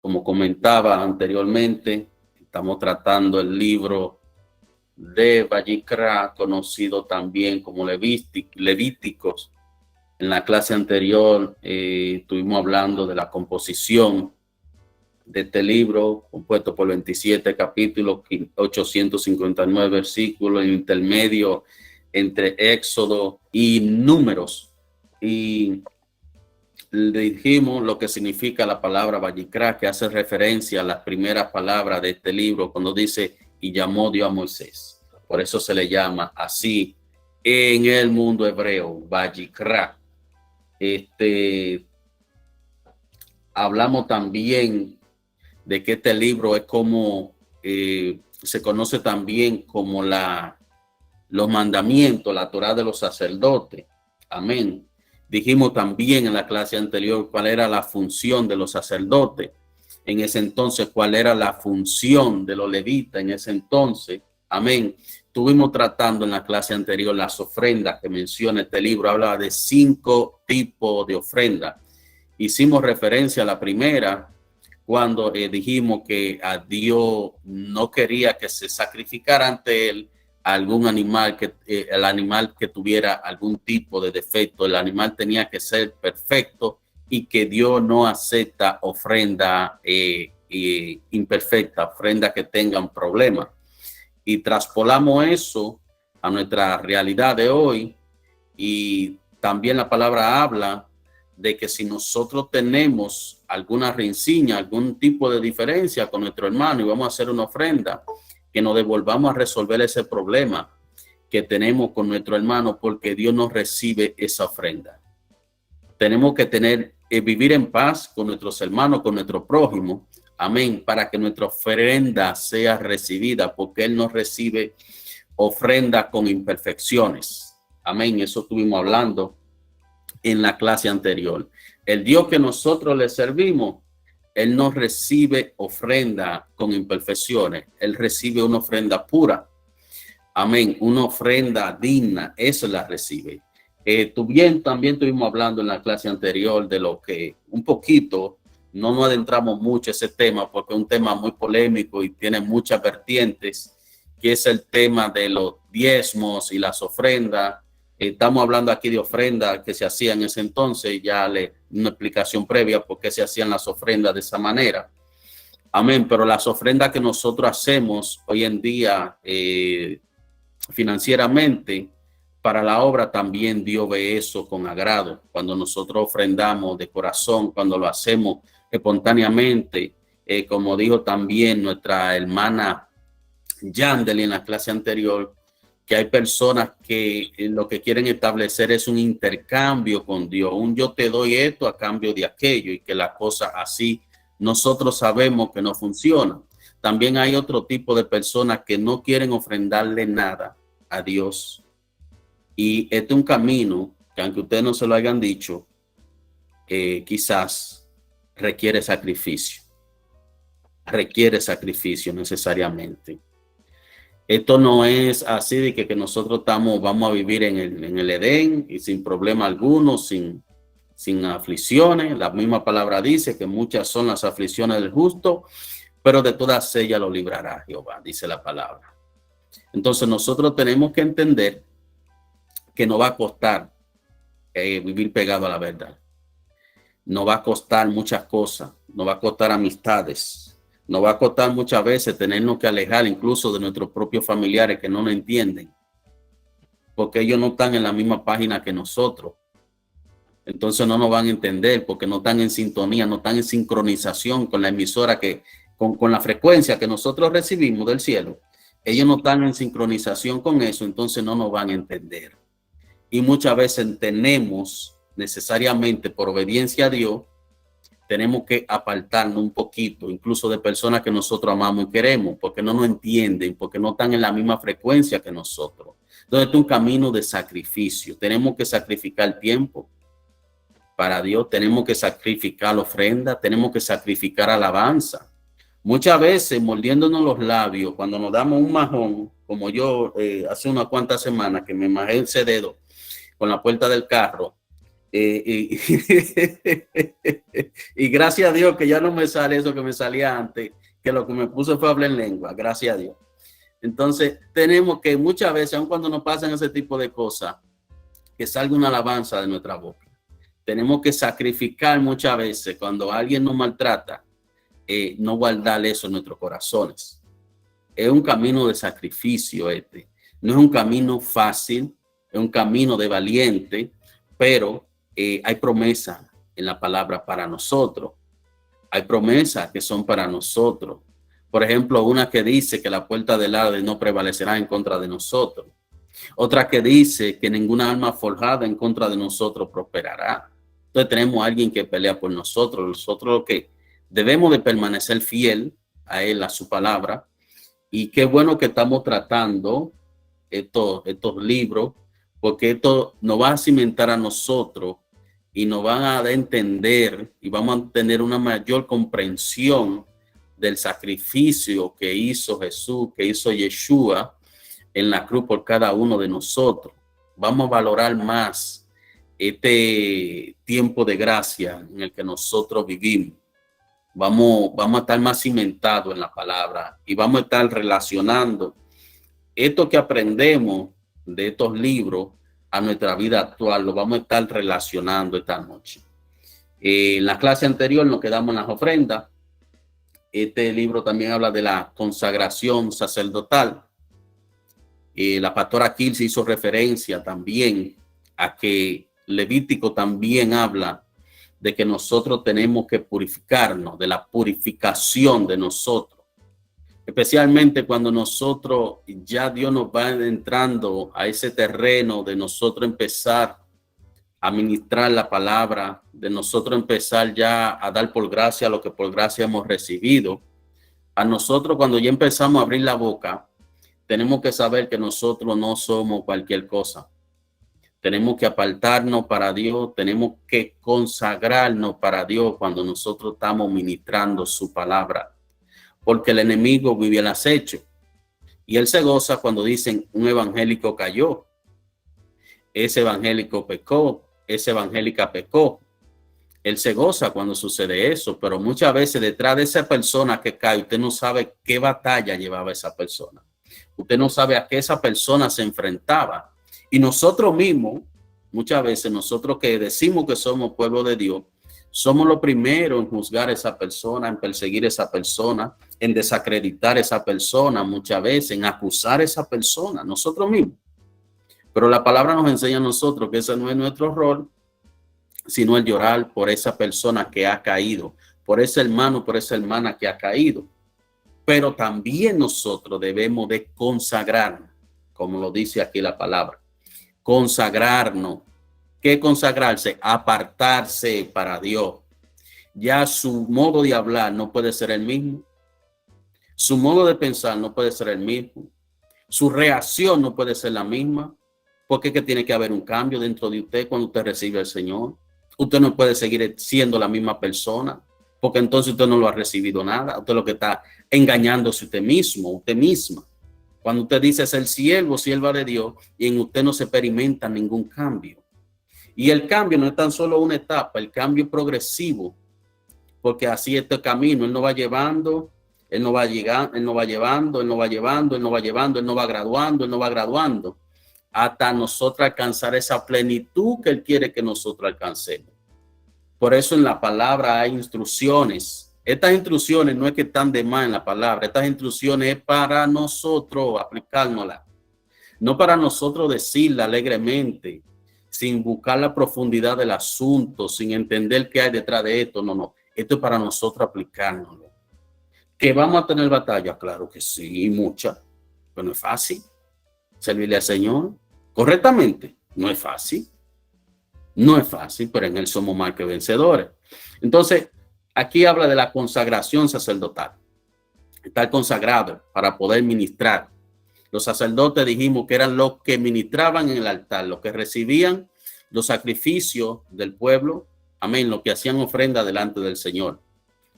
Como comentaba anteriormente, estamos tratando el libro de Vallicra, conocido también como Levíticos. En la clase anterior estuvimos hablando de la composición de este libro, compuesto por 27 capítulos, 859 versículos, en intermedio entre Éxodo y Números. Y le dijimos lo que significa la palabra Vallicra, que hace referencia a las primeras palabras de este libro, cuando dice, y llamó Dios a Moisés. Por eso se le llama así en el mundo hebreo, Vallicra. Hablamos también de que este libro es como, se conoce también como los mandamientos, la Torá de los sacerdotes. Amén. Dijimos también en la clase anterior cuál era la función de los sacerdotes. En ese entonces, cuál era la función de los levitas en ese entonces. Amén. Estuvimos tratando en la clase anterior las ofrendas que menciona este libro. Habla de 5 tipos de ofrendas. Hicimos referencia a la primera cuando dijimos que a Dios no quería que se sacrificara ante él algún animal, el animal que tuviera algún tipo de defecto. El animal tenía que ser perfecto y que Dios no acepta ofrenda imperfecta, ofrenda que tengan problemas. Y traspolamos eso a nuestra realidad de hoy, y también la palabra habla de que si nosotros tenemos alguna rencilla, algún tipo de diferencia con nuestro hermano y vamos a hacer una ofrenda, que nos devolvamos a resolver ese problema que tenemos con nuestro hermano, porque Dios no recibe esa ofrenda. Tenemos que vivir en paz con nuestros hermanos, con nuestro prójimo, amén, para que nuestra ofrenda sea recibida, porque Él no recibe ofrenda con imperfecciones. Amén, eso estuvimos hablando en la clase anterior. El Dios que nosotros le servimos, Él no recibe ofrenda con imperfecciones. Él recibe una ofrenda pura. Amén. Una ofrenda digna. Eso la recibe. También estuvimos hablando en la clase anterior de lo que un poquito, no nos adentramos mucho en ese tema porque es un tema muy polémico y tiene muchas vertientes, que es el tema de los diezmos y las ofrendas. Estamos hablando aquí de ofrendas que se hacían en ese entonces, ya una explicación previa por qué se hacían las ofrendas de esa manera. Amén, pero las ofrendas que nosotros hacemos hoy en día financieramente para la obra, también Dios ve eso con agrado. Cuando nosotros ofrendamos de corazón, cuando lo hacemos espontáneamente, como dijo también nuestra hermana Yandel en la clase anterior, que hay personas que lo que quieren establecer es un intercambio con Dios, yo te doy esto a cambio de aquello, y que la cosa así nosotros sabemos que no funciona. También hay otro tipo de personas que no quieren ofrendarle nada a Dios, y este es un camino que, aunque ustedes no se lo hayan dicho, quizás requiere sacrificio necesariamente. Esto no es así de que nosotros vamos a vivir en el Edén y sin problema alguno, sin aflicciones. La misma palabra dice que muchas son las aflicciones del justo, pero de todas ellas lo librará Jehová, dice la palabra. Entonces nosotros tenemos que entender que nos va a costar vivir pegado a la verdad. Nos va a costar muchas cosas, nos va a costar amistades. Nos va a costar muchas veces tenernos que alejar incluso de nuestros propios familiares que no nos entienden, porque ellos no están en la misma página que nosotros. Entonces no nos van a entender porque no están en sintonía, no están en sincronización con la emisora, con la frecuencia que nosotros recibimos del cielo. Ellos no están en sincronización con eso, entonces no nos van a entender. Y muchas veces tenemos necesariamente, por obediencia a Dios, tenemos que apartarnos un poquito, incluso de personas que nosotros amamos y queremos, porque no nos entienden, porque no están en la misma frecuencia que nosotros. Entonces, este es un camino de sacrificio. Tenemos que sacrificar tiempo para Dios, tenemos que sacrificar la ofrenda, tenemos que sacrificar alabanza. Muchas veces, mordiéndonos los labios, cuando nos damos un majón, como yo hace unas cuantas semanas que me majé ese dedo con la puerta del carro, Y gracias a Dios que ya no me sale eso que me salía antes, que lo que me puse fue hablar en lengua, gracias a Dios. Entonces, tenemos que muchas veces, aun cuando nos pasan ese tipo de cosas, que salga una alabanza de nuestra boca. Tenemos que sacrificar muchas veces cuando alguien nos maltrata, no guardar eso en nuestros corazones. Es un camino de sacrificio este. No es un camino fácil, es un camino de valiente, pero hay promesas en la palabra para nosotros. Hay promesas que son para nosotros. Por ejemplo, una que dice que la puerta del Hades no prevalecerá en contra de nosotros. Otra que dice que ninguna arma forjada en contra de nosotros prosperará. Entonces tenemos a alguien que pelea por nosotros. Nosotros lo que debemos de permanecer fiel a él, a su palabra. Y qué bueno que estamos tratando estos libros, porque esto nos va a cimentar a nosotros y nos van a dar a entender y vamos a tener una mayor comprensión del sacrificio que hizo Jesús, que hizo Yeshua en la cruz por cada uno de nosotros. Vamos a valorar más este tiempo de gracia en el que nosotros vivimos. Vamos a estar más cimentados en la palabra y vamos a estar relacionando esto que aprendemos de estos libros a nuestra vida actual. Lo vamos a estar relacionando esta noche. En la clase anterior nos quedamos en las ofrendas. Este libro también habla de la consagración sacerdotal. La pastora Kills hizo referencia también a que Levítico también habla de que nosotros tenemos que purificarnos, de la purificación de nosotros, especialmente cuando nosotros ya Dios nos va entrando a ese terreno de nosotros empezar a ministrar la palabra, de nosotros empezar ya a dar por gracia lo que por gracia hemos recibido. A nosotros, cuando ya empezamos a abrir la boca, tenemos que saber que nosotros no somos cualquier cosa. Tenemos que apartarnos para Dios, tenemos que consagrarnos para Dios cuando nosotros estamos ministrando su palabra, porque el enemigo vive al acecho y él se goza cuando dicen un evangélico cayó, ese evangélico pecó, esa evangélica pecó. Él se goza cuando sucede eso, pero muchas veces detrás de esa persona que cae, usted no sabe qué batalla llevaba esa persona. Usted no sabe a qué esa persona se enfrentaba. Y nosotros mismos, muchas veces nosotros que decimos que somos pueblo de Dios, somos los primeros en juzgar a esa persona, en perseguir a esa persona, en desacreditar a esa persona, muchas veces en acusar a esa persona, nosotros mismos. Pero la palabra nos enseña a nosotros que ese no es nuestro rol, sino el llorar por esa persona que ha caído, por ese hermano, por esa hermana que ha caído. Pero también nosotros debemos de consagrarnos, como lo dice aquí la palabra. Consagrarnos. ¿Qué consagrarse? Apartarse para Dios. Ya su modo de hablar no puede ser el mismo. Su modo de pensar no puede ser el mismo. Su reacción no puede ser la misma. Porque es que tiene que haber un cambio dentro de usted cuando usted recibe al Señor. Usted no puede seguir siendo la misma persona, porque entonces usted no lo ha recibido nada. Usted lo que está engañándose usted mismo, usted misma. Cuando usted dice ser siervo, sierva de Dios, y en usted no se experimenta ningún cambio. Y el cambio no es tan solo una etapa, el cambio es progresivo, porque así este camino, él no va llevando, él no va llegando, él no va llevando, él no va llevando, él no va llevando, él no va graduando, él no va graduando, hasta nosotros alcanzar esa plenitud que él quiere que nosotros alcancemos. Por eso en la palabra hay instrucciones. Estas instrucciones no es que están de más en la palabra, estas instrucciones es para nosotros aplicárnoslas, no para nosotros decirla alegremente, sin buscar la profundidad del asunto, sin entender qué hay detrás de esto. No, esto es para nosotros aplicárnoslo. ¿Que vamos a tener batalla? Claro que sí, mucha, pero no es fácil. Servirle al Señor correctamente no es fácil. No es fácil, pero en él somos más que vencedores. Entonces, aquí habla de la consagración sacerdotal. Estar consagrado para poder ministrar. Los sacerdotes dijimos que eran los que ministraban en el altar, los que recibían los sacrificios del pueblo, amén, los que hacían ofrenda delante del Señor.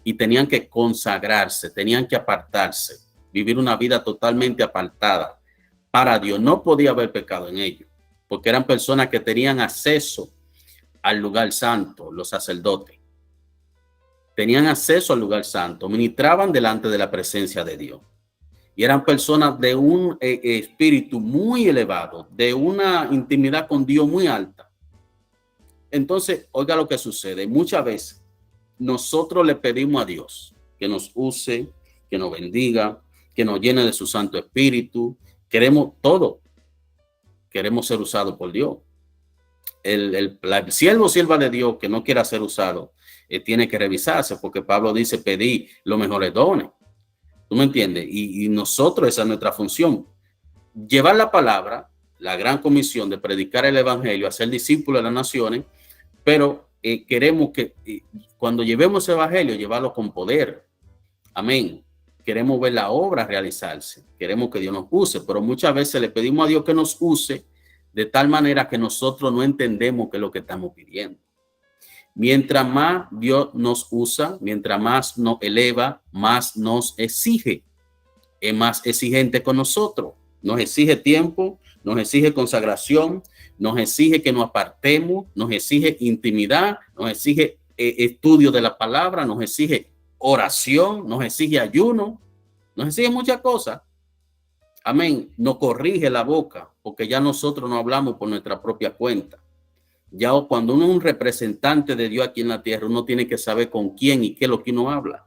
Y tenían que consagrarse, tenían que apartarse, vivir una vida totalmente apartada para Dios. No podía haber pecado en ellos, porque eran personas que tenían acceso al lugar santo, los sacerdotes. Tenían acceso al lugar santo, ministraban delante de la presencia de Dios. Y eran personas de un espíritu muy elevado, de una intimidad con Dios muy alta. Entonces, oiga lo que sucede. Muchas veces nosotros le pedimos a Dios que nos use, que nos bendiga, que nos llene de su Santo Espíritu. Queremos todo. Queremos ser usados por Dios. El siervo o sierva de Dios que no quiera ser usado tiene que revisarse, porque Pablo dice: pedí los mejores dones. ¿Tú me entiendes? Y nosotros, esa es nuestra función. Llevar la palabra, la gran comisión de predicar el evangelio, hacer discípulos de las naciones, pero queremos que cuando llevemos el evangelio, llevarlo con poder. Amén. Queremos ver la obra realizarse. Queremos que Dios nos use, pero muchas veces le pedimos a Dios que nos use de tal manera que nosotros no entendemos qué es lo que estamos pidiendo. Mientras más Dios nos usa, mientras más nos eleva, más nos exige. Es más exigente con nosotros. Nos exige tiempo, nos exige consagración, nos exige que nos apartemos, nos exige intimidad, nos exige estudio de la palabra, nos exige oración, nos exige ayuno, nos exige muchas cosas. Amén. Nos corrige la boca, porque ya nosotros no hablamos por nuestra propia cuenta. Ya cuando uno es un representante de Dios aquí en la tierra, uno tiene que saber con quién y qué es lo que uno habla.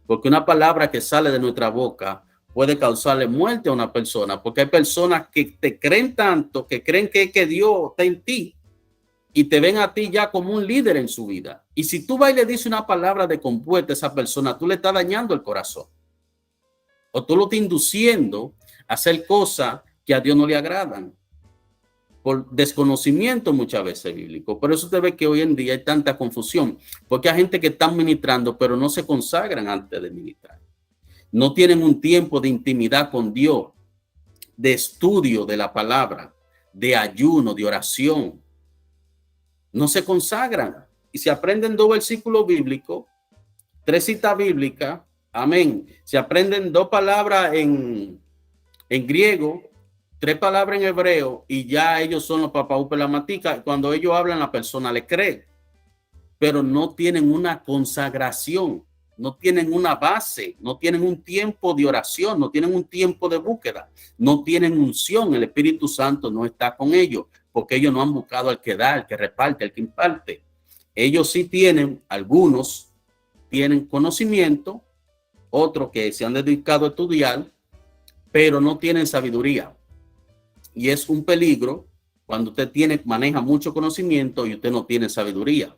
Porque una palabra que sale de nuestra boca puede causarle muerte a una persona, porque hay personas que te creen tanto, que creen que Dios está en ti y te ven a ti ya como un líder en su vida. Y si tú vas y le dices una palabra de compuesta a esa persona, tú le estás dañando el corazón. O tú lo estás induciendo a hacer cosas que a Dios no le agradan. Por desconocimiento muchas veces bíblico. Por eso usted ve que hoy en día hay tanta confusión, porque hay gente que está ministrando, pero no se consagran antes de ministrar. No tienen un tiempo de intimidad con Dios, de estudio de la palabra, de ayuno, de oración. No se consagran y se aprenden 2 versículos bíblicos, 3 citas bíblicas. Amén. Se aprenden 2 palabras en griego, 3 palabras en hebreo, y ya ellos son los papaúpes la matica. Cuando ellos hablan, la persona le cree, pero no tienen una consagración, no tienen una base, no tienen un tiempo de oración, no tienen un tiempo de búsqueda, no tienen unción. El Espíritu Santo no está con ellos, porque ellos no han buscado al que da, al que reparte, al que imparte. Ellos sí tienen, algunos tienen conocimiento, otros que se han dedicado a estudiar, pero no tienen sabiduría. Y es un peligro cuando usted maneja mucho conocimiento y usted no tiene sabiduría.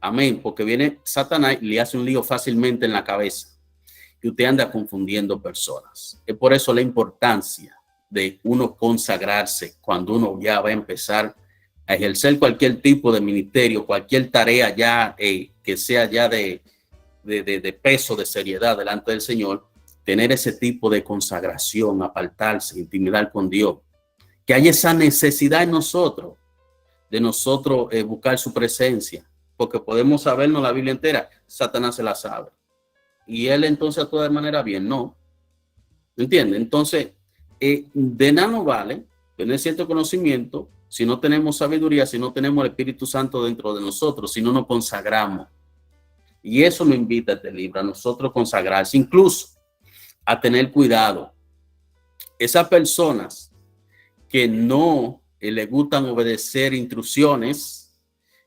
Amén. Porque viene Satanás y le hace un lío fácilmente en la cabeza. Y usted anda confundiendo personas. Es por eso la importancia de uno consagrarse cuando uno ya va a empezar a ejercer cualquier tipo de ministerio, cualquier tarea ya que sea ya de peso, de seriedad delante del Señor. Tener ese tipo de consagración, apartarse, intimidar con Dios. Que haya esa necesidad en nosotros, de nosotros buscar su presencia, porque podemos sabernos la Biblia entera, Satanás se la sabe. Y él entonces actúa de manera bien, no. ¿Entiende? Entonces, de nada nos vale tener cierto conocimiento si no tenemos sabiduría, si no tenemos el Espíritu Santo dentro de nosotros, si no nos consagramos. Y eso nos invita a este libro, a nosotros consagrarse, incluso a tener cuidado. Esas personas que no le gustan obedecer instrucciones,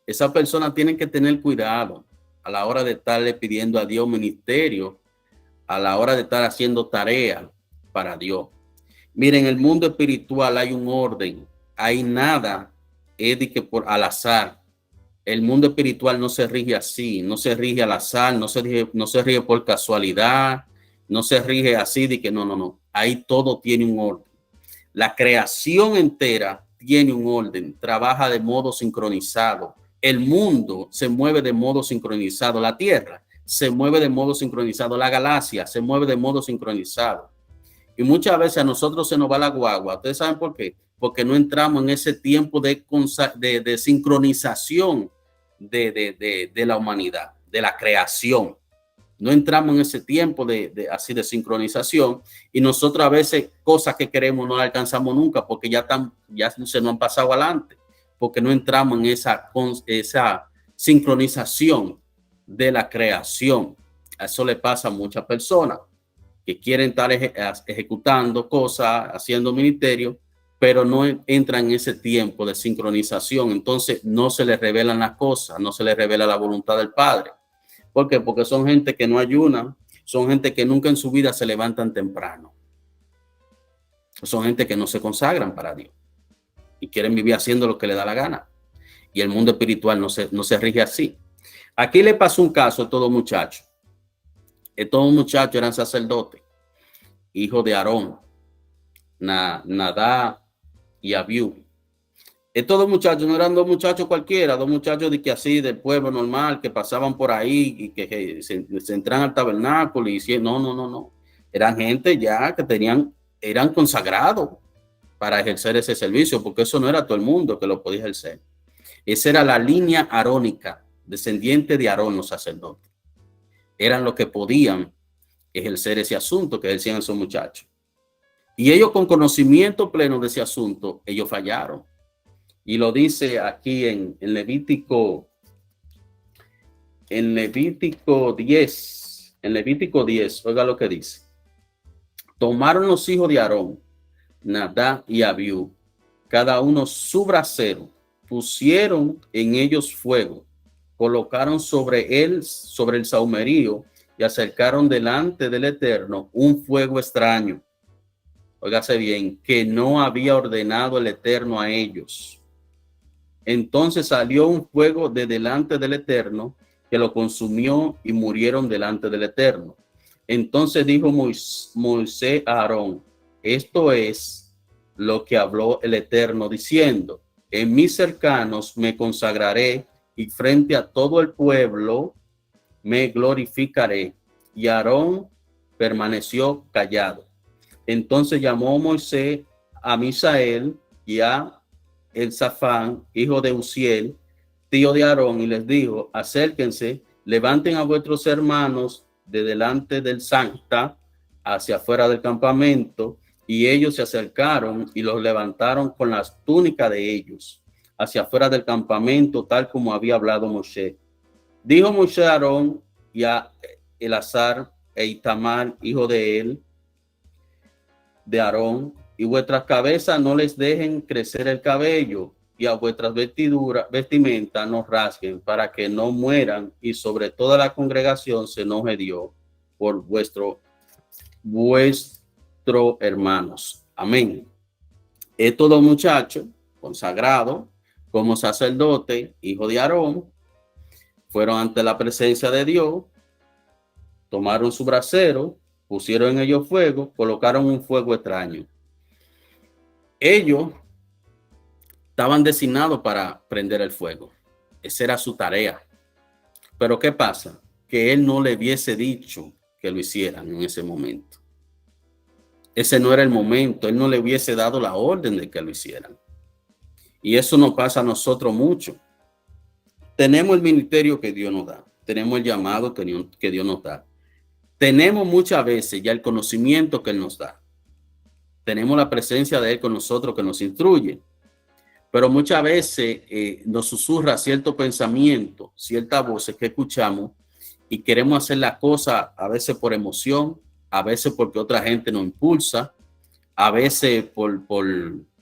esas personas tienen que tener cuidado a la hora de estarle pidiendo a Dios ministerio, a la hora de estar haciendo tarea para Dios. Miren, en el mundo espiritual hay un orden, hay nada es de que por al azar. El mundo espiritual no se rige así, no se rige al azar, no se rige por casualidad, no se rige así de que no. Ahí todo tiene un orden. La creación entera tiene un orden, trabaja de modo sincronizado. El mundo se mueve de modo sincronizado. La Tierra se mueve de modo sincronizado. La galaxia se mueve de modo sincronizado. Y muchas veces a nosotros se nos va la guagua. ¿Ustedes saben por qué? Porque no entramos en ese tiempo de sincronización de la humanidad, de la creación. No entramos en ese tiempo así de sincronización, y nosotros a veces cosas que queremos no las alcanzamos nunca porque ya se nos han pasado adelante, porque no entramos en esa sincronización de la creación. Eso le pasa a muchas personas que quieren estar ejecutando cosas, haciendo ministerio, pero no entran en ese tiempo de sincronización. Entonces no se les revelan las cosas, no se les revela la voluntad del Padre. ¿Por qué? Porque son gente que no ayunan, son gente que nunca en su vida se levantan temprano. Son gente que no se consagran para Dios y quieren vivir haciendo lo que le da la gana. Y el mundo espiritual no se rige así. Aquí le pasó un caso a todo muchacho. Estos muchachos eran sacerdotes, hijos de Aarón, Nadab y Abiú. Estos dos muchachos no eran dos muchachos cualquiera, dos muchachos de que así del pueblo normal que pasaban por ahí y que se entran al tabernáculo y no. Eran gente ya que eran consagrados para ejercer ese servicio, porque eso no era todo el mundo que lo podía ejercer. Esa era la línea arónica, descendiente de Aarón, los sacerdotes. Eran los que podían ejercer ese asunto que ejercían esos muchachos. Y ellos, con conocimiento pleno de ese asunto, ellos fallaron. Y lo dice aquí en Levítico 10. En Levítico 10, oiga lo que dice. Tomaron los hijos de Aarón, Nadab y Abiú, cada uno su brasero, pusieron en ellos fuego, colocaron sobre el sahumerio y acercaron delante del Eterno un fuego extraño. Óigase bien, que no había ordenado el Eterno a ellos. Entonces salió un fuego de delante del Eterno que lo consumió y murieron delante del Eterno. Entonces dijo Moisés a Aarón: esto es lo que habló el Eterno diciendo: en mis cercanos me consagraré y frente a todo el pueblo me glorificaré. Y Aarón permaneció callado. Entonces llamó Moisés a Misael y a Elzafán, hijo de Uziel, tío de Aarón, y les dijo: acérquense, levanten a vuestros hermanos de delante del Sancta hacia afuera del campamento. Y ellos se acercaron y los levantaron con las túnicas de ellos hacia afuera del campamento, tal como había hablado Moisés. Dijo Moisés a Aarón y a Eleazar e Itamar, hijo de él, de Aarón: y vuestras cabezas no les dejen crecer el cabello, y a vuestras vestimentas no rasguen, para que no mueran, y sobre toda la congregación se enoje Dios por vuestro hermanos. Amén. Estos dos muchachos consagrados como sacerdote, hijo de Aarón, fueron ante la presencia de Dios, tomaron su brasero, pusieron en ellos fuego, colocaron un fuego extraño. Ellos estaban designados para prender el fuego. Esa era su tarea. Pero ¿qué pasa? Que él no le hubiese dicho que lo hicieran en ese momento. Ese no era el momento. Él no le hubiese dado la orden de que lo hicieran. Y eso nos pasa a nosotros mucho. Tenemos el ministerio que Dios nos da. Tenemos el llamado que Dios nos da. Tenemos muchas veces ya el conocimiento que Él nos da. Tenemos la presencia de Él con nosotros que nos instruye. Pero muchas veces nos susurra cierto pensamiento, ciertas voces que escuchamos y queremos hacer la cosa a veces por emoción, a veces porque otra gente nos impulsa, a veces por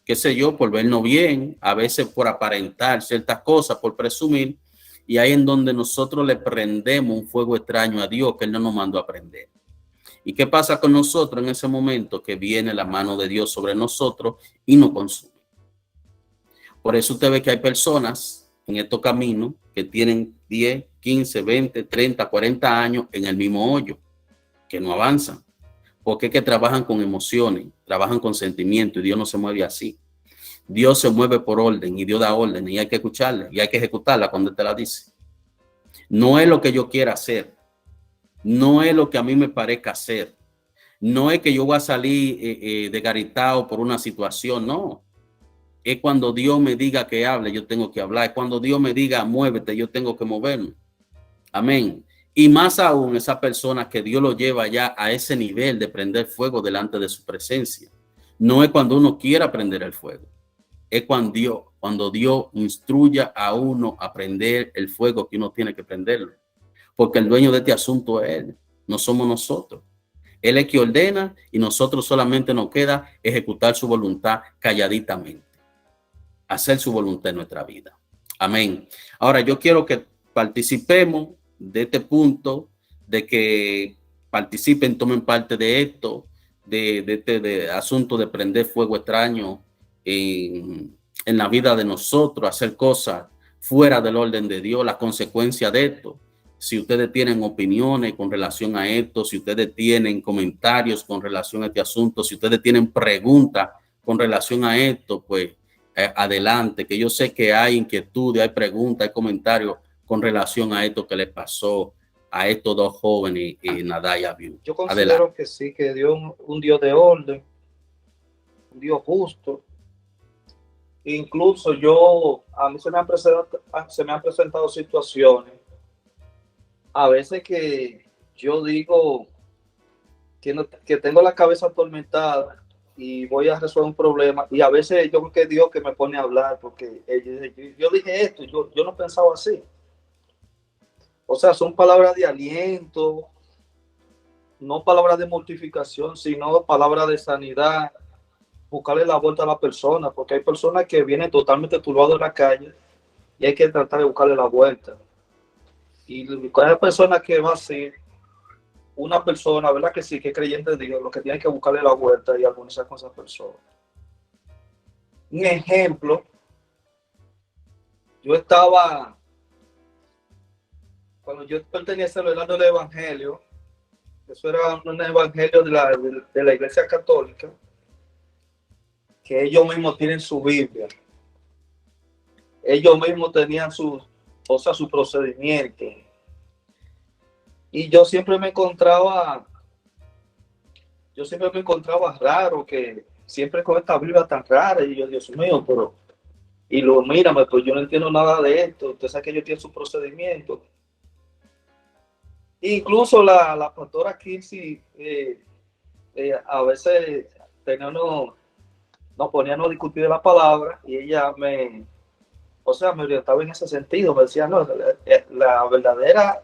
qué sé yo, por vernos bien, a veces por aparentar ciertas cosas, por presumir. Y ahí en donde nosotros le prendemos un fuego extraño a Dios que Él no nos mandó a prender. ¿Y qué pasa con nosotros en ese momento? Que viene la mano de Dios sobre nosotros y nos consume. Por eso usted ve que hay personas en estos caminos que tienen 10, 15, 20, 30, 40 años en el mismo hoyo, que no avanzan. Porque es que trabajan con emociones, trabajan con sentimientos, y Dios no se mueve así. Dios se mueve por orden y Dios da orden y hay que escucharla y hay que ejecutarla cuando te la dice. No es lo que yo quiera hacer. No es lo que a mí me parezca hacer. No es que yo voy a salir desgaritado por una situación, no. Es cuando Dios me diga que hable, yo tengo que hablar. Es cuando Dios me diga muévete, yo tengo que moverme. Amén. Y más aún esa persona que Dios lo lleva ya a ese nivel de prender fuego delante de su presencia. No es cuando uno quiera prender el fuego. es cuando Dios instruya a uno a prender el fuego que uno tiene que prenderlo. Porque el dueño de este asunto es Él, no somos nosotros. Él es quien ordena y nosotros solamente nos queda ejecutar su voluntad calladitamente. Hacer su voluntad en nuestra vida. Amén. Ahora yo quiero que participemos de este punto, de que participen, tomen parte de esto, de este asunto de prender fuego extraño en la vida de nosotros, hacer cosas fuera del orden de Dios, las consecuencias de esto. Si ustedes tienen opiniones con relación a esto, si ustedes tienen comentarios con relación a este asunto, si ustedes tienen preguntas con relación a esto, pues adelante, que yo sé que hay inquietudes, hay preguntas, hay comentarios con relación a esto que les pasó a estos dos jóvenes y Nadab y Abiú. Yo considero adelante. Que sí, que Dios es un Dios de orden, un Dios justo. Incluso a mí se me han presentado situaciones, a veces que yo digo que tengo la cabeza atormentada y voy a resolver un problema, y a veces yo creo que es Dios que me pone a hablar, porque yo dije esto, yo no pensaba así. O sea, son palabras de aliento, no palabras de mortificación, sino palabras de sanidad, buscarle la vuelta a la persona, porque hay personas que vienen totalmente turbadas en la calle y hay que tratar de buscarle la vuelta. Y cada persona que va a ser una persona, ¿verdad? Que sí, que es creyente de Dios, lo que tiene que buscarle la vuelta y armonizar con esa persona. Un ejemplo, cuando yo pertenecía al del Evangelio, eso era un evangelio de la Iglesia Católica, que ellos mismos tienen su Biblia. Ellos mismos tenían su procedimiento. Y yo siempre me encontraba raro, que siempre con esta Biblia tan rara, y yo, Dios mío, mírame, pues yo no entiendo nada de esto. Usted sabe que ellos tienen su procedimiento. Incluso la pastora Kirsi a veces nos poníamos a discutir de la palabra, y ella me orientaba en ese sentido. Me decía, no, la verdadera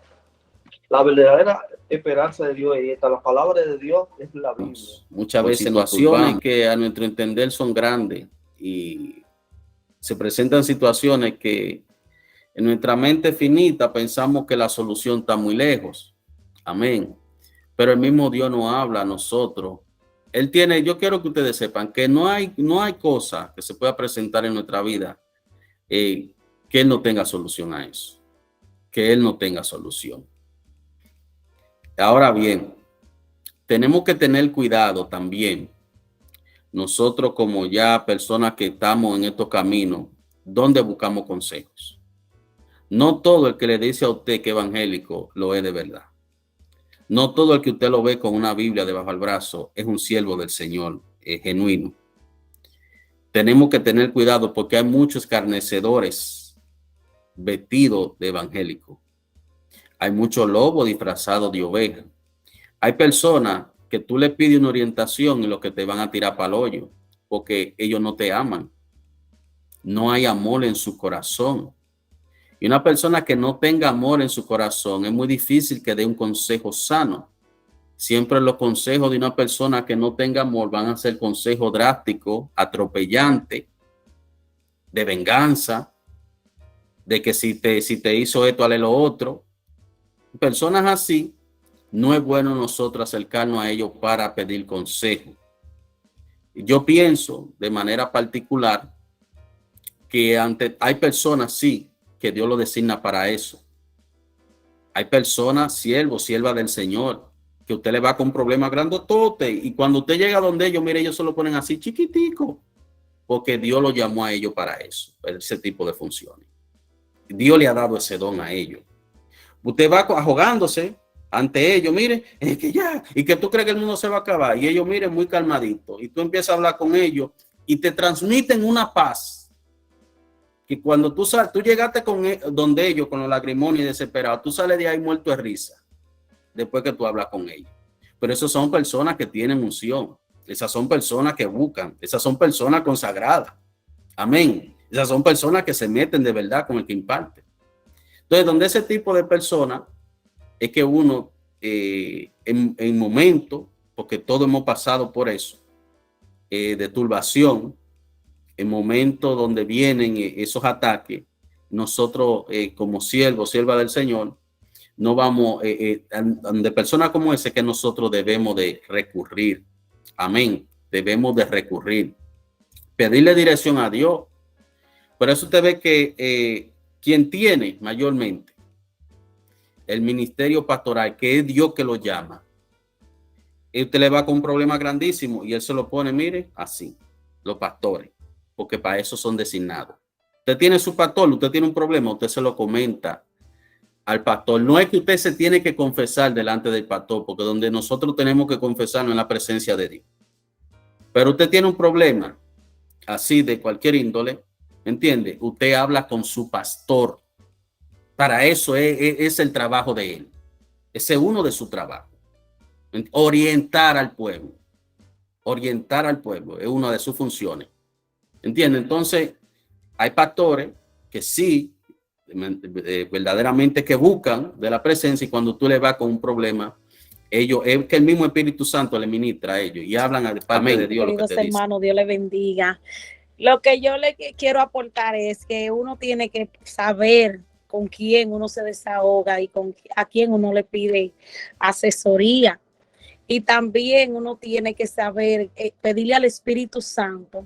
esperanza de Dios es esta, la palabra de Dios es la Biblia. Muchas veces situaciones que a nuestro entender son grandes, y se presentan situaciones que en nuestra mente finita pensamos que la solución está muy lejos. Amén. Pero el mismo Dios nos habla a nosotros. Yo quiero que ustedes sepan que no hay cosa que se pueda presentar en nuestra vida que Él no tenga solución a eso. Que Él no tenga solución. Ahora bien, tenemos que tener cuidado también. Nosotros, como ya personas que estamos en estos caminos, ¿dónde buscamos consejos? No todo el que le dice a usted que es evangélico lo es de verdad. No todo el que usted lo ve con una Biblia debajo del brazo es un siervo del Señor, genuino. Tenemos que tener cuidado porque hay muchos escarnecedores vestidos de evangélicos. Hay muchos lobos disfrazados de oveja. Hay personas que tú le pides una orientación y lo que te van a tirar para el hoyo, porque ellos no te aman. No hay amor en su corazón. Y una persona que no tenga amor en su corazón, es muy difícil que dé un consejo sano. Siempre los consejos de una persona que no tenga amor van a ser consejos drásticos, atropellantes, de venganza, de que si te hizo esto, hazle lo otro. Personas así, no es bueno nosotros acercarnos a ellos para pedir consejo. Yo pienso de manera particular que hay personas, sí, que Dios lo designa para eso. Hay personas, siervos, siervas del Señor, que usted le va con problemas grandotote, y cuando usted llega donde ellos, mire, ellos se lo ponen así chiquitico, porque Dios lo llamó a ellos para eso, para ese tipo de funciones. Dios le ha dado ese don a ellos. Usted va ahogándose ante ellos, mire, es que ya, y que tú crees que el mundo se va a acabar, y ellos, miren, muy calmaditos, y tú empiezas a hablar con ellos, y te transmiten una paz, que cuando tú llegaste donde ellos, con los lagrimones y desesperados, tú sales de ahí muerto de risa, después que tú hablas con ellos. Pero esas son personas que tienen unción, esas son personas que buscan, esas son personas consagradas. Amén. Esas son personas que se meten de verdad con el que imparte. Entonces, donde ese tipo de personas es que uno, en momentos, porque todos hemos pasado por eso, de turbación, en momentos donde vienen esos ataques, nosotros como siervos, sierva del Señor, no vamos, de personas como ese que nosotros debemos de recurrir. Amén. Debemos de recurrir. Pedirle dirección a Dios. Por eso usted ve que quien tiene mayormente el ministerio pastoral, que es Dios que lo llama, usted le va con un problema grandísimo y él se lo pone, mire, así, los pastores, porque para eso son designados. Usted tiene su pastor, usted tiene un problema, usted se lo comenta al pastor. No es que usted se tiene que confesar delante del pastor, porque donde nosotros tenemos que confesarnos en la presencia de Dios. Pero usted tiene un problema así de cualquier índole, ¿entiende? Usted habla con su pastor. Para eso es el trabajo de él. Ese es uno de sus trabajos. Orientar al pueblo. Orientar al pueblo es una de sus funciones. ¿Entiende? Entonces, hay pastores que sí, verdaderamente que buscan de la presencia, y cuando tú le vas con un problema, ellos, es que el mismo Espíritu Santo le ministra a ellos y hablan de parte de Dios. Queridos hermanos, Dios les bendiga. Lo que yo le quiero aportar es que uno tiene que saber con quién uno se desahoga y a quién uno le pide asesoría. Y también uno tiene que saber pedirle al Espíritu Santo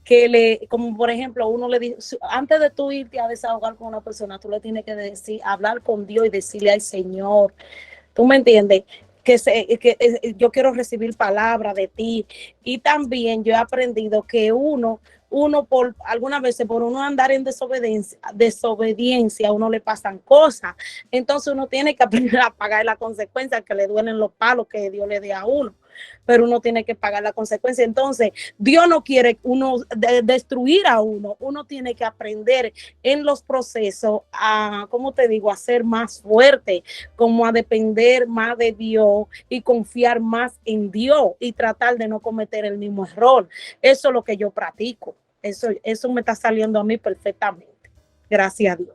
que como por ejemplo, uno le dice, antes de tú irte a desahogar con una persona, tú le tienes que decir, hablar con Dios y decirle al Señor, ¿tú me entiendes? Que yo quiero recibir palabra de ti. Y también yo he aprendido que uno por algunas veces por uno andar en desobediencia, a uno le pasan cosas. Entonces uno tiene que aprender a pagar la consecuencia, que le duelen los palos que Dios le dé a uno, pero uno tiene que pagar la consecuencia. Entonces Dios no quiere destruir a uno. Uno tiene que aprender en los procesos a, ¿cómo te digo?, a ser más fuerte, como a depender más de Dios y confiar más en Dios y tratar de no cometer el mismo error. Eso es lo que yo practico. Eso me está saliendo a mí perfectamente. Gracias a Dios.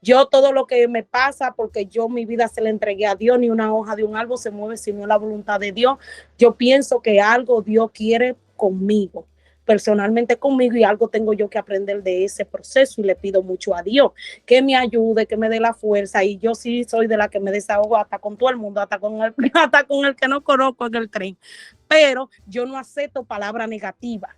Yo todo lo que me pasa, porque yo mi vida se la entregué a Dios, ni una hoja de un árbol se mueve sino la voluntad de Dios. Yo pienso que algo Dios quiere conmigo, personalmente conmigo, y algo tengo yo que aprender de ese proceso, y le pido mucho a Dios que me ayude, que me dé la fuerza. Y yo sí soy de la que me desahogo hasta con todo el mundo, hasta con el que no conozco en el tren, pero yo no acepto palabras negativas.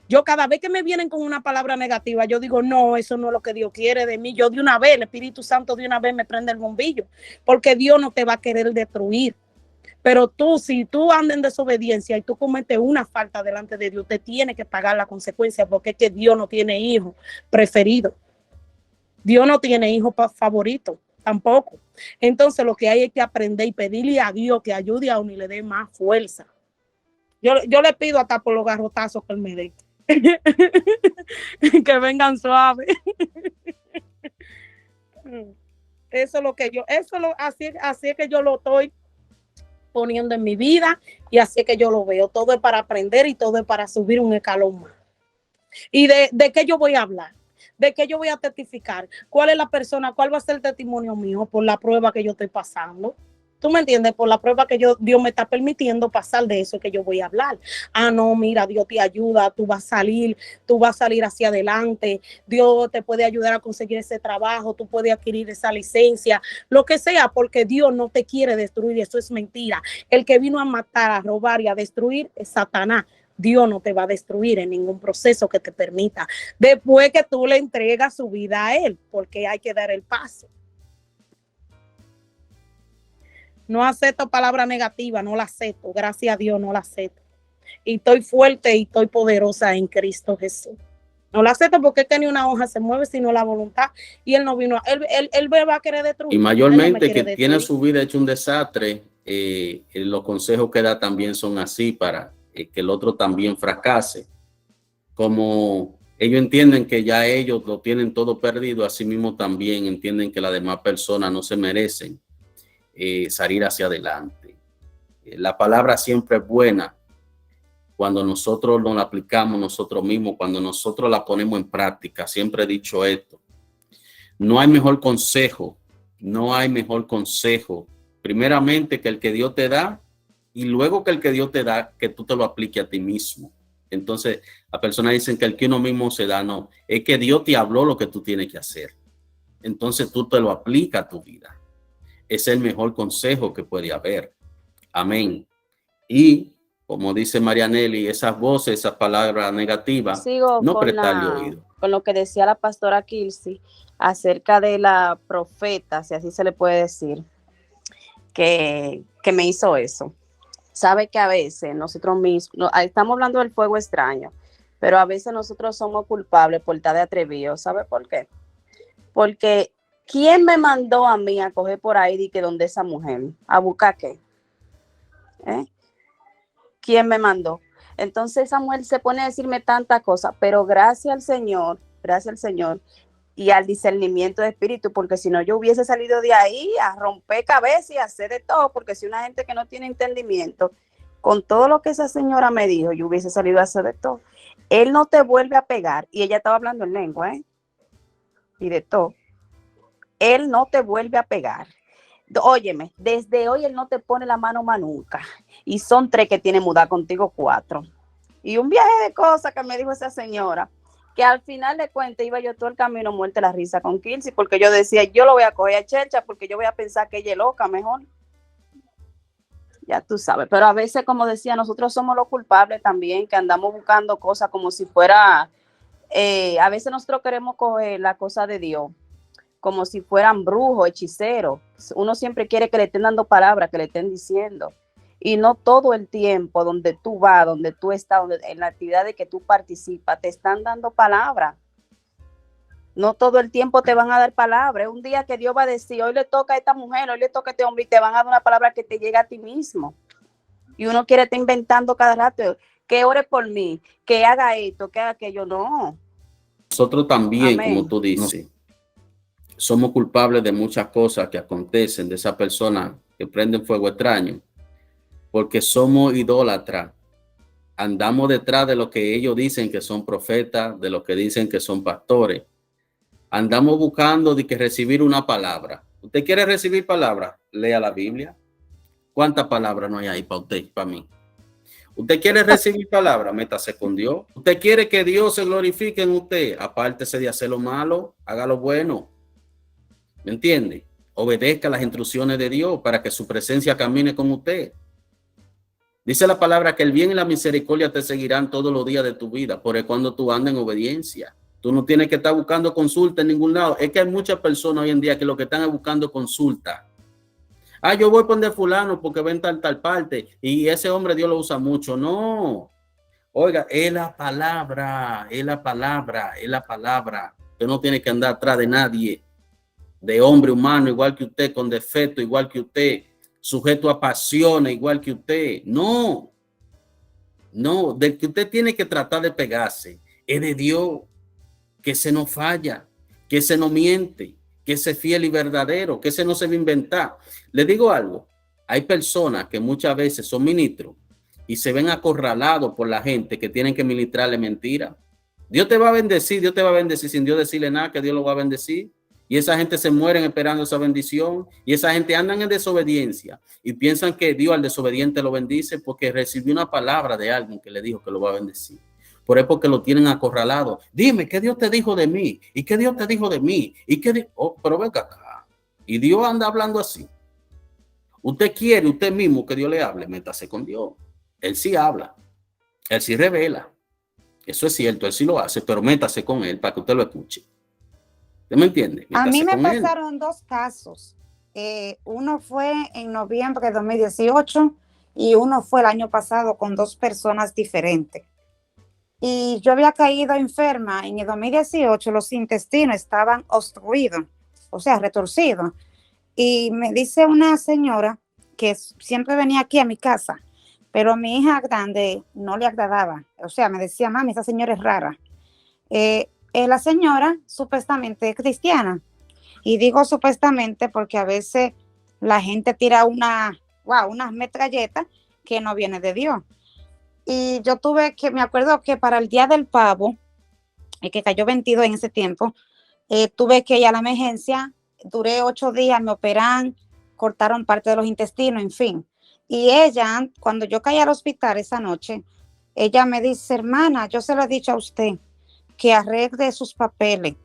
Yo cada vez que me vienen con una palabra negativa, yo digo, no, eso no es lo que Dios quiere de mí. Yo de una vez, el Espíritu Santo de una vez me prende el bombillo, porque Dios no te va a querer destruir. Pero tú, si tú andas en desobediencia y tú cometes una falta delante de Dios, te tiene que pagar la consecuencia, porque es que Dios no tiene hijo preferido. Dios no tiene hijo favorito tampoco. Entonces lo que hay es que aprender y pedirle a Dios que ayude a uno y le dé más fuerza. Yo le pido hasta por los garrotazos que él me dé. Que vengan suaves. Eso es lo que así es que yo lo estoy poniendo en mi vida, y así es que yo lo veo. Todo es para aprender y todo es para subir un escalón más. ¿Y de qué yo voy a hablar? ¿De qué yo voy a testificar? ¿Cuál es la persona? ¿Cuál va a ser el testimonio mío por la prueba que yo estoy pasando? ¿Tú me entiendes? Por la prueba que Dios me está permitiendo pasar, de eso que yo voy a hablar. Ah, no, mira, Dios te ayuda, tú vas a salir hacia adelante, Dios te puede ayudar a conseguir ese trabajo, tú puedes adquirir esa licencia, lo que sea, porque Dios no te quiere destruir, eso es mentira. El que vino a matar, a robar y a destruir es Satanás. Dios no te va a destruir en ningún proceso que te permita, después que tú le entregas su vida a Él, porque hay que dar el paso. No acepto palabras negativas, no la acepto. Gracias a Dios no la acepto. Y estoy fuerte y estoy poderosa en Cristo Jesús. No la acepto porque es que ni una hoja se mueve sino la voluntad. Y Él no vino, él va a querer destruir. Y mayormente que tiene su vida hecho un desastre, los consejos que da también son así para que el otro también fracase. Como ellos entienden que ya ellos lo tienen todo perdido, así mismo también entienden que las demás personas no se merecen salir hacia adelante. La palabra siempre es buena, cuando nosotros nos la aplicamos nosotros mismos, cuando nosotros la ponemos en práctica. Siempre he dicho esto. No hay mejor consejo, no hay mejor consejo. Primeramente que el que Dios te da y luego que el que Dios te da, que tú te lo apliques a ti mismo. Entonces, las personas dicen que el que uno mismo se da, no. Es que Dios te habló lo que tú tienes que hacer. Entonces tú te lo aplicas a tu vida. Es el mejor consejo que puede haber. Amén. Y como dice Marianelli, esas voces, esas palabras negativas, Sigo no con prestarle oído. con lo que decía la pastora Kilsi acerca de la profeta, si así se le puede decir, que me hizo eso. Sabe que a veces nosotros mismos, estamos hablando del fuego extraño, pero a veces nosotros somos culpables por estar de atrevidos. ¿Sabe por qué? Porque ¿quién me mandó a mí a coger por ahí y que donde esa mujer? ¿A buscar qué? ¿Quién me mandó? Entonces esa mujer se pone a decirme tantas cosas, pero gracias al Señor y al discernimiento de espíritu, porque si no yo hubiese salido de ahí a romper cabezas y a hacer de todo, porque si una gente que no tiene entendimiento, con todo lo que esa señora me dijo, yo hubiese salido a hacer de todo. Él no te vuelve a pegar, y ella estaba hablando en lengua, y de todo. Él no te vuelve a pegar. Óyeme, desde hoy él no te pone la mano más nunca. Y son 3 que tiene mudar contigo 4. Y un viaje de cosas que me dijo esa señora, que al final de cuentas iba yo todo el camino muerta la risa con Kilsi, porque yo decía, yo lo voy a coger a Chelcha, porque yo voy a pensar que ella es loca mejor. Ya tú sabes, pero a veces, como decía, nosotros somos los culpables también, que andamos buscando cosas como si fuera, a veces nosotros queremos coger la cosa de Dios como si fueran brujos, hechiceros. Uno siempre quiere que le estén dando palabras, que le estén diciendo. Y no todo el tiempo donde tú vas, donde tú estás, en la actividad de que tú participas, te están dando palabras. No todo el tiempo te van a dar palabras. Un día que Dios va a decir, hoy le toca a esta mujer, hoy le toca a este hombre, y te van a dar una palabra que te llega a ti mismo. Y uno quiere estar inventando cada rato, que ore por mí, que haga esto, que haga aquello. No. Nosotros también, Amén. como tú dices, somos culpables de muchas cosas que acontecen, de esas personas que prenden fuego extraño, porque somos idólatras. Andamos detrás de lo que ellos dicen que son profetas, de lo que dicen que son pastores. Andamos buscando de que recibir una palabra. ¿Usted quiere recibir palabra? Lea la Biblia. ¿Cuántas palabras no hay ahí para usted, para mí? ¿Usted quiere recibir palabra? Métase con Dios. ¿Usted quiere que Dios se glorifique en usted? Apártese de hacer lo malo, haga lo bueno. ¿Me entiende? Obedezca las instrucciones de Dios para que su presencia camine con usted. Dice la palabra que el bien y la misericordia te seguirán todos los días de tu vida, por eso cuando tú andas en obediencia. Tú no tienes que estar buscando consulta en ningún lado. Es que hay muchas personas hoy en día que lo que están es buscando consulta. Ah, yo voy a poner fulano porque ven tal parte y ese hombre Dios lo usa mucho. No. Oiga, es la palabra, es la palabra, es la palabra. Usted no tiene que andar atrás de nadie, de hombre humano igual que usted, con defecto igual que usted, sujeto a pasiones igual que usted. No, no, del que usted tiene que tratar de pegarse es de Dios, que se no falla, que se no miente, que se fiel y verdadero, que se no se va a inventar. Le digo algo, hay personas que muchas veces son ministros y se ven acorralados por la gente que tienen que ministrarle mentira. Dios te va a bendecir sin Dios decirle nada, que Dios lo va a bendecir. Y esa gente se mueren esperando esa bendición. Y esa gente andan en desobediencia y piensan que Dios al desobediente lo bendice porque recibió una palabra de alguien que le dijo que lo va a bendecir. Por eso porque lo tienen acorralado. Dime, ¿qué Dios te dijo de mí? ¿Y qué Dios te dijo de mí? ¿Y qué pero venga acá. Y Dios anda hablando así. Usted quiere usted mismo que Dios le hable, métase con Dios. Él sí habla. Él sí revela. Eso es cierto, él sí lo hace, pero métase con él para que usted lo escuche. ¿Usted me entiende? A mí me Métase con pasaron él. 2 casos. Uno fue en noviembre de 2018 y uno fue el año pasado con 2 personas diferentes. Y yo había caído enferma en el 2018, los intestinos estaban obstruidos, o sea, retorcidos. Y me dice una señora que siempre venía aquí a mi casa, pero a mi hija grande no le agradaba. O sea, me decía, mami, esa señora es rara. La señora supuestamente es cristiana. Y digo supuestamente porque a veces la gente tira unas metralletas que no viene de Dios. Y yo me acuerdo que para el día del pavo, que cayó 22 en ese tiempo, tuve que ir a la emergencia, duré 8 días, me operan, cortaron parte de los intestinos, en fin. Y ella, cuando yo caí al hospital esa noche, ella me dice, hermana, yo se lo he dicho a usted, que arregle sus papeles,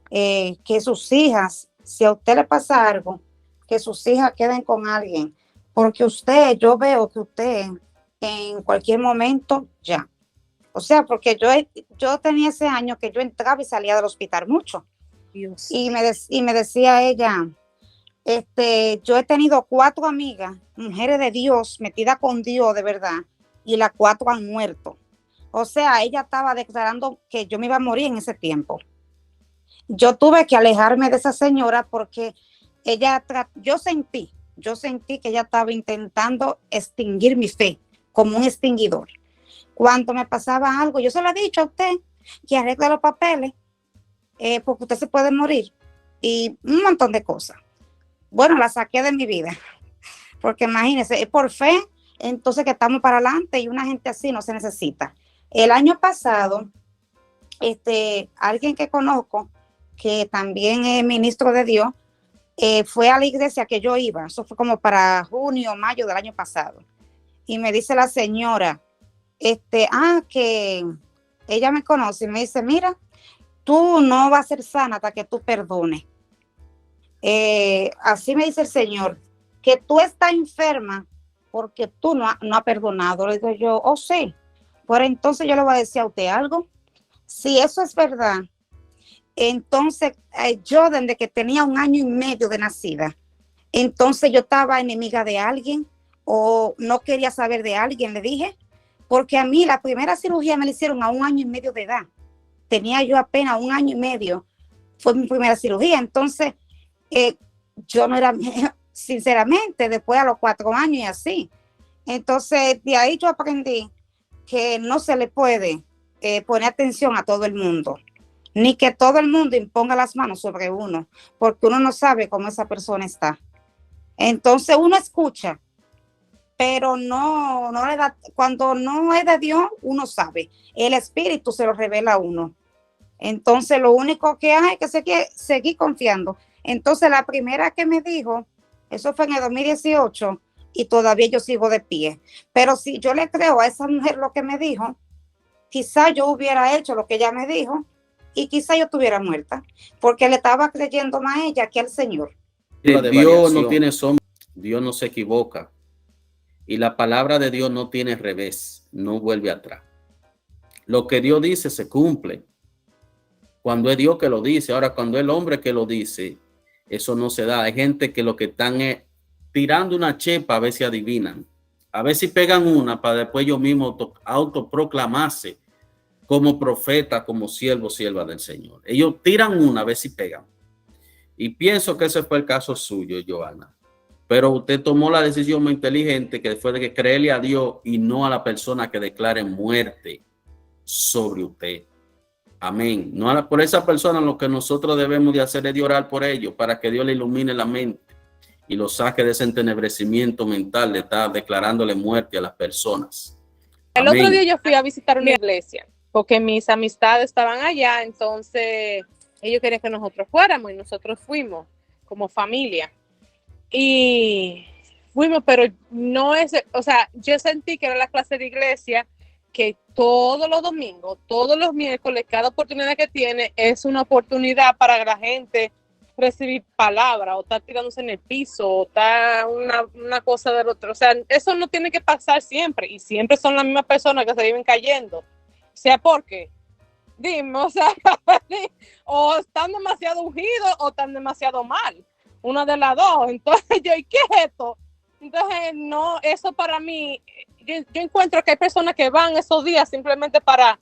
que sus hijas, si a usted le pasa algo, que sus hijas queden con alguien, porque usted, yo veo que usted en cualquier momento ya. O sea, porque yo tenía ese año que yo entraba y salía del hospital mucho. Dios. Y me decía ella, yo he tenido 4 amigas, mujeres de Dios, metidas con Dios de verdad, y las 4 han muerto. O sea, ella estaba declarando que yo me iba a morir en ese tiempo. Yo tuve que alejarme de esa señora porque yo sentí que ella estaba intentando extinguir mi fe como un extinguidor. Cuando me pasaba algo, yo se lo he dicho a usted, que arregle los papeles, porque usted se puede morir, y un montón de cosas. Bueno, la saqué de mi vida, porque imagínense, por fe, entonces que estamos para adelante, y una gente así no se necesita. El año pasado, alguien que conozco, que también es ministro de Dios, fue a la iglesia que yo iba, eso fue como para junio o mayo del año pasado, y me dice la señora, que ella me conoce y me dice, mira, tú no vas a ser sana hasta que tú perdones. Así me dice el Señor, que tú estás enferma porque tú no has perdonado. Le digo yo, oh sí, pero entonces yo le voy a decir a usted algo. Si eso es verdad, entonces yo desde que tenía 1 año y medio de nacida, entonces yo estaba enemiga de alguien o no quería saber de alguien, le dije, porque a mí la primera cirugía me la hicieron a 1 año y medio de edad. Tenía yo apenas 1 año y medio, fue mi primera cirugía. Entonces, yo no era, sinceramente, después a los 4 años y así. Entonces, de ahí yo aprendí que no se le puede poner atención a todo el mundo, ni que todo el mundo imponga las manos sobre uno, porque uno no sabe cómo esa persona está. Entonces, uno escucha, pero no le da, cuando no es de Dios, uno sabe, el espíritu se lo revela a uno. Entonces lo único que hay es que seguir confiando. Entonces la primera que me dijo, eso fue en el 2018, y todavía yo sigo de pie. Pero si yo le creo a esa mujer lo que me dijo, quizá yo hubiera hecho lo que ella me dijo, y quizá yo estuviera muerta, porque le estaba creyendo más a ella que al Señor. Dios no tiene sombra, Dios no se equivoca. Y la palabra de Dios no tiene revés, no vuelve atrás. Lo que Dios dice se cumple. Cuando es Dios que lo dice. Ahora, cuando es el hombre que lo dice, eso no se da. Hay gente que lo que están es tirando una chepa a ver si adivinan. A ver si pegan una para después ellos mismos autoproclamarse como profeta, como siervo, sierva del Señor. Ellos tiran una a ver si pegan. Y pienso que ese fue el caso suyo, Johanna. Pero usted tomó la decisión muy inteligente, que fue de que creerle a Dios y no a la persona que declare muerte sobre usted. Amén. No por esa persona, lo que nosotros debemos de hacer es de orar por ellos, para que Dios le ilumine la mente y lo saque de ese entenebrecimiento mental de estar declarándole muerte a las personas. El otro día yo fui a visitar una iglesia, porque mis amistades estaban allá, entonces ellos querían que nosotros fuéramos y nosotros fuimos como familia. Y fuimos, pero no es, o sea, yo sentí que era la clase de iglesia que todos los domingos, todos los miércoles, cada oportunidad que tiene es una oportunidad para que la gente recibir palabra, o estar tirándose en el piso, o estar una cosa del otro. O sea, eso no tiene que pasar siempre, y siempre son las mismas personas que se viven cayendo. O sea, ¿por qué? Dime, o sea, o están demasiado ungidos o están demasiado mal. Una de las dos. Entonces yo, ¿y qué es esto? Entonces, no, eso para mí, yo encuentro que hay personas que van esos días simplemente para,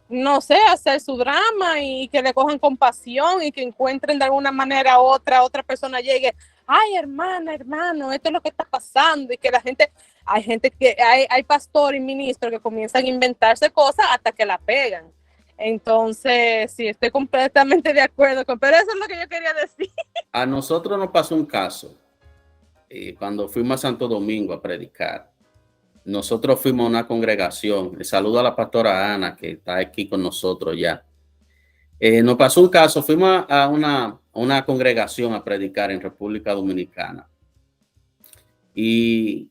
no sé, hacer su drama y que le cojan compasión y que encuentren de alguna manera otra persona llegue, ay, hermana, hermano, esto es lo que está pasando, y que la gente, hay pastores y ministros que comienzan a inventarse cosas hasta que la pegan. Entonces, sí, estoy completamente de acuerdo pero eso es lo que yo quería decir. A nosotros nos pasó un caso cuando fuimos a Santo Domingo a predicar. nosotros fuimos a una congregación. Le saludo a la pastora Ana, que está aquí con nosotros ya. Nos pasó un caso, fuimos a una congregación a predicar en República Dominicana. Y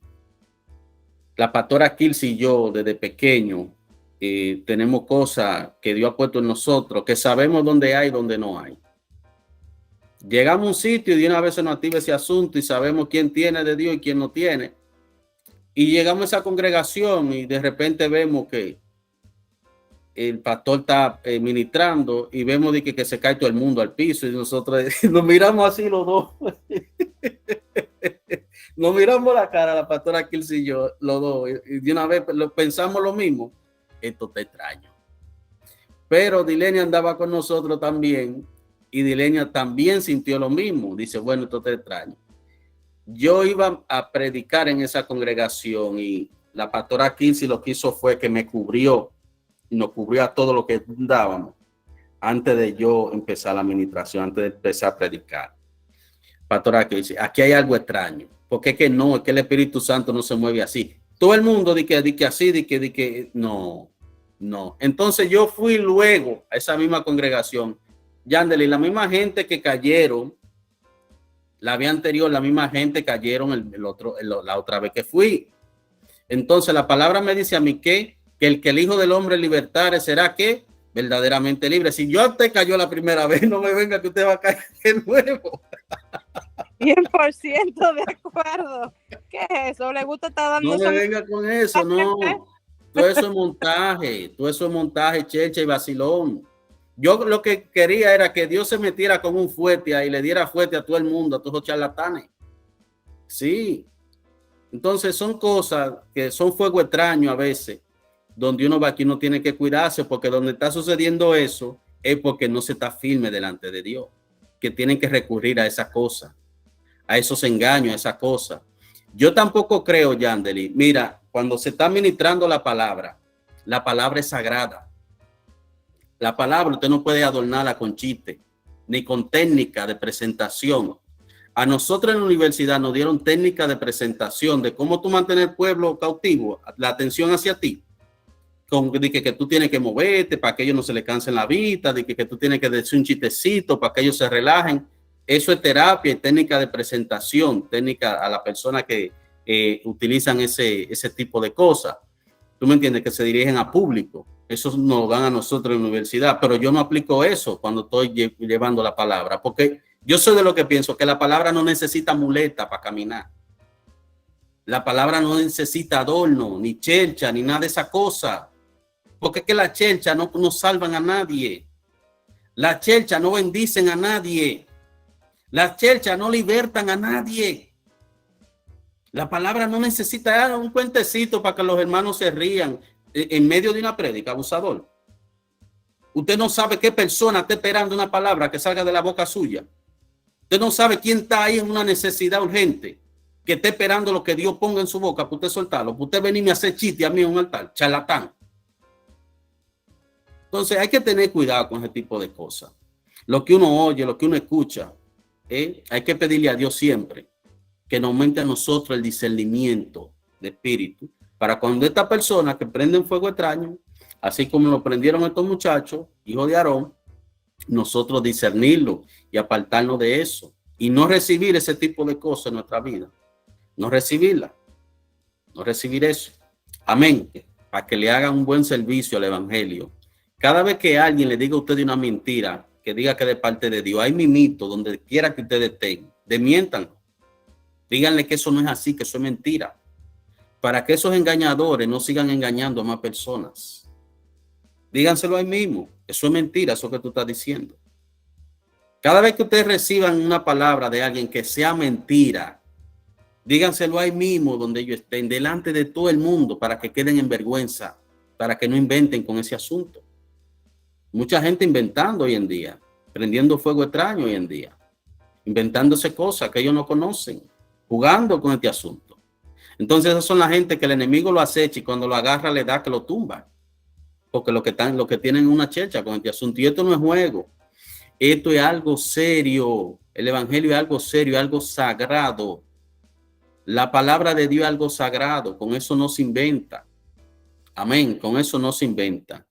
la pastora Kilsi y yo, desde pequeño, tenemos cosas que Dios ha puesto en nosotros, que sabemos dónde hay y dónde no hay. Llegamos a un sitio y de una vez se nos activa ese asunto y sabemos quién tiene de Dios y quién no tiene. Y llegamos a esa congregación y de repente vemos que el pastor está ministrando y vemos de que se cae todo el mundo al piso y nosotros nos miramos así los dos. Nos miramos la cara, la pastora Kilsi y yo, los dos, y de una vez pensamos lo mismo. Esto está extraño. Pero Dilenia andaba con nosotros también y Dilenia también sintió lo mismo. Dice, bueno, esto está extraño. Yo iba a predicar en esa congregación y la pastora Kilsi lo que hizo fue que me cubrió y nos cubrió a todo lo que dábamos antes de yo empezar la administración, antes de empezar a predicar. Pastora Kilsi, aquí hay algo extraño. Porque es que no, es que el Espíritu Santo no se mueve así. Todo el mundo dice que así, de que no. Entonces yo fui luego a esa misma congregación, Yandeli, la misma gente que cayeron, la vez anterior, la misma gente cayeron la otra vez que fui. Entonces la palabra me dice a mí que el Hijo del Hombre libertare será que verdaderamente libre. Si yo te cayó la primera vez, no me venga que usted va a caer de nuevo. 100% de acuerdo. ¿Qué es eso? ¿Le gusta estar dando? No me venga con eso, no. Todo eso es montaje, chercha y vacilón. Yo lo que quería era que Dios se metiera con un fuerte y le diera fuerte a todo el mundo, a todos los charlatanes. Sí. Entonces son cosas que son fuego extraño a veces, donde uno va aquí, uno tiene que cuidarse, porque donde está sucediendo eso es porque no se está firme delante de Dios, que tienen que recurrir a esas cosas, a esos engaños, a esas cosas. Yo tampoco creo, Yandeli, mira, cuando se está ministrando la palabra es sagrada. La palabra usted no puede adornarla con chiste, ni con técnica de presentación. A nosotros en la universidad nos dieron técnica de presentación de cómo tú mantener el pueblo cautivo, la atención hacia ti. De que tú tienes que moverte para que ellos no se les cansen la vista, de que tú tienes que decir un chistecito para que ellos se relajen. Eso es terapia y técnica de presentación, técnica a la persona que utilizan ese tipo de cosas. ¿Tú me entiendes? Que se dirigen a público. Eso nos lo dan a nosotros en la universidad, pero yo no aplico eso cuando estoy llevando la palabra, porque yo soy de lo que pienso que la palabra no necesita muleta para caminar. La palabra no necesita adorno, ni chelcha, ni nada de esa cosa. Porque es que la chelcha no salvan a nadie. La chelcha no bendicen a nadie. Las chelchas no libertan a nadie. La palabra no necesita un cuentecito para que los hermanos se rían en medio de una prédica, abusador. Usted no sabe qué persona está esperando una palabra que salga de la boca suya. Usted no sabe quién está ahí en una necesidad urgente, que está esperando lo que Dios ponga en su boca para usted soltarlo, para usted venirme a hacer chiste a mí en un altar, charlatán. Entonces hay que tener cuidado con ese tipo de cosas. Lo que uno oye, lo que uno escucha, hay que pedirle a Dios siempre que nos aumente a nosotros el discernimiento de espíritu para cuando esta persona que prende un fuego extraño, así como lo prendieron estos muchachos, hijos de Aarón, nosotros discernirlo y apartarnos de eso y no recibir ese tipo de cosas en nuestra vida. No recibirla, no recibir eso. Amén. Para que le hagan un buen servicio al evangelio. Cada vez que alguien le diga a usted una mentira, que diga que de parte de Dios, hay mimito donde quiera que ustedes estén, desmiéntanlo. Díganle que eso no es así, que eso es mentira. Para que esos engañadores no sigan engañando a más personas. Díganselo ahí mismo. Eso es mentira, eso que tú estás diciendo. Cada vez que ustedes reciban una palabra de alguien que sea mentira, díganselo ahí mismo donde ellos estén, delante de todo el mundo, para que queden en vergüenza, para que no inventen con ese asunto. Mucha gente inventando hoy en día, prendiendo fuego extraño hoy en día, inventándose cosas que ellos no conocen, jugando con este asunto. Entonces esas son la gente que el enemigo lo acecha y cuando lo agarra le da que lo tumba. Porque lo que tienen una checha con este asunto. Y esto no es juego. Esto es algo serio. El evangelio es algo serio, algo sagrado. La palabra de Dios es algo sagrado, con eso no se inventa. Amén, con eso no se inventa.